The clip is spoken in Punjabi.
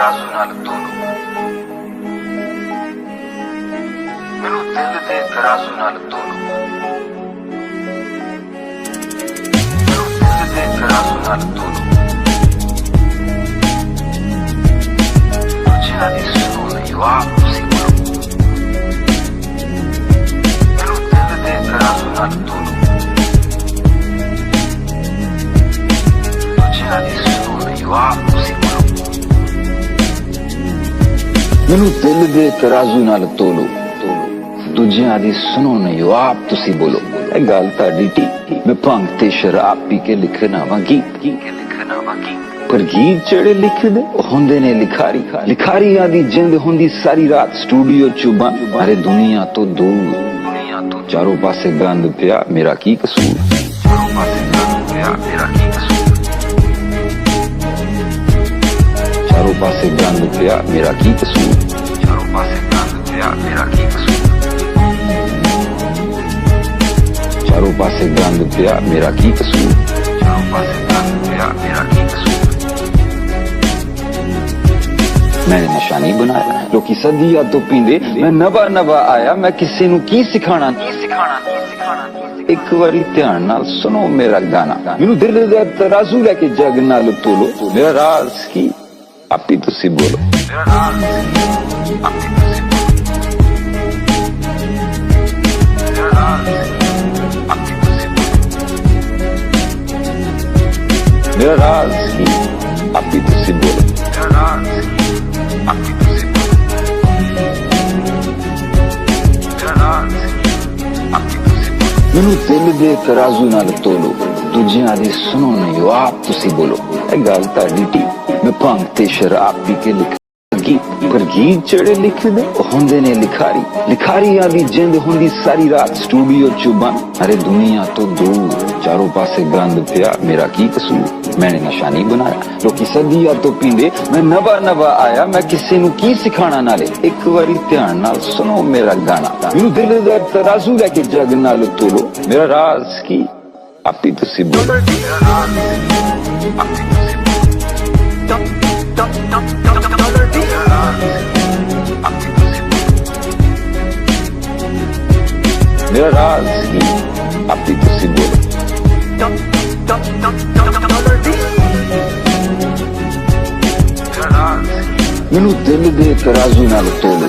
ਤਰਾਜ਼ੂ ਨਾਲ ਤੋਲੋ ਮੈਨੂੰ ਦਿਲ ਦੇ ਤਰਾਜ਼ੂ ਨਾਲ ਤੋਲੋ ਮੈਨੂੰ ਦਿਲ ਦੇ ਤਰਾਜ਼ੂ ਨਾਲ ਤੋਲੋ ਦੂਜਿਆਂ ਦੀ ਸੁਣੋ ਨਹੀਂ ਆਪ ਤੁਸੀਂ ਬੋਲੋ ਮੈਨੂੰ ਦਿਲ ਦੇ ਤਰਾਜ਼ੂ ਨਾਲ ਤੋਲੋ ਦੂਜਿਆਂ ਦੀ ਸੁਣੋ ਨਹੀਂ ਆਪ ਤੁਸੀਂ ਬੋਲੋ ਮੈਨੂੰ ਦਿਲ ਦੇ ਤਰਾਜ਼ੂ ਨਾਲ ਤੋਲੋ ਦੂਜਿਆਂ ਦੀ ਸੁਣੋ ਨਹੀਂ ਆਪ ਤੁਸੀਂ ਬੋਲੋ ਇਹ ਗੱਲ ਤੁਹਾਡੀ ਠੀਕ ਮੈਂ ਭੰਗ ਤੇ ਸ਼ਰਾਬ ਪੀ ਕੇ ਲਿਖਣਾ ਵਾਂ ਗੀਤ ਪਰ ਗੀਤ ਜਿਹੜੇ ਲਿਖਦੇ ਹੁੰਦੇ ਨੇ ਲਿਖਾਰੀਆਂ ਦੀ ਜਿੰਦ ਹੁੰਦੀ ਸਾਰੀ ਰਾਤ ਸਟੂਡੀਓ ਚ ਬੰਦ ਮਾਰੇ ਦੁਨੀਆ ਤੋਂ ਦੂਰ ਚਾਰੋਂ ਪਾਸੇ ਗੰਦ ਪਿਆ ਮੇਰਾ ਕੀ ਕਸੂਰ ਚਾਰੋਂ ਪਾਸੇ ਗੰਦ ਪਿਆ ਮੇਰਾ ਕੀ ਕਸੂਰ ਚਾਰੋਂ ਪਾਸੇ ਗੰਦ ਪਿਆ ਮੇਰਾ ਕੀ ਕਸੂਰ ਚਾਰੋਂ ਪਾਸੇ ਗੰਦ ਪਿਆ ਮੇਰਾ ਕੀ ਕਸੂਰ ਚਾਰੋਂ ਪਾਸੇ ਗੰਦ ਪਿਆ ਮੇਰਾ ਕੀ ਕਸੂਰ ਚਾਰੋਂ ਪਾਸੇ ਗੰਦ ਪਿਆ ਮੇਰਾ ਕੀ ਕਸੂਰ मैंने नशा नहीं बनाया लोग सदिया तो पींदे मैं नवा आया मैं किसी नू की सिखाना एक बारी ध्यान नाल सुनो मेरा गाना मैनू दिल दा तराजू लेके जग नाल तोलो मेरा राज की आप ही तुसी बोलो मेरा राज आप ही तुसी मेरा राज आप ही तुसी मेरा राज की आप ही तुसी बोलो मेरा राज ਮੈਨੂੰ ਦਿਲ ਦੇ ਤਰਾਜ਼ੂ ਨਾਲ ਤੋਲੋ ਦੂਜਿਆਂ ਦੀ ਸੁਣੋ ਨਹੀਂ ਆਪ ਤੁਸੀਂ ਬੋਲੋ ਇਹ ਗੱਲ ਤੁਹਾਡੀ ਠੀਕ ਮੈਂ ਭੰਗ ਤੇ ਸ਼ਰਾਬ ਪੀ ਕੇ ਪਰ ਗੀਤ ਜਿਹੜੇ ਲਿਖਦੇ ਹੁੰਦੇ ਨੇ ਲਿਖਾਰੀਆਂ ਦੀ ਜਿੰਦ ਹੁੰਦੀ ਸਾਰੀ ਰਾਤ ਸਟੂਡੀਓ ਚ ਬੰਦ ਅਰੇ ਦੁਨੀਆ ਤੋਂ ਦੂਰ ਚਾਰੋਂ ਪਾਸੇ ਗੰਦ ਪਿਆ ਮੇਰਾ ਕੀ ਕਸੂਰ मैंने नशा नहीं बनाया लोग सदिया तो पींदे मैं नवा आया मैं किसी नू की सिखाना नाले एक बारी ध्यान नाल सुनो मेरा गाना मैनू दिल दा तराजू लेके जग नाल तोलो मेरा राज की आप ही तुसी बोलो मेरा राज आप ही तुसी मेरा राज की आप ही तुसी बोलो ਮੈਨੂੰ ਦਿਲ ਦੇ ਤਰਾਜ਼ੂ ਨਾਲ ਤੋਲੋ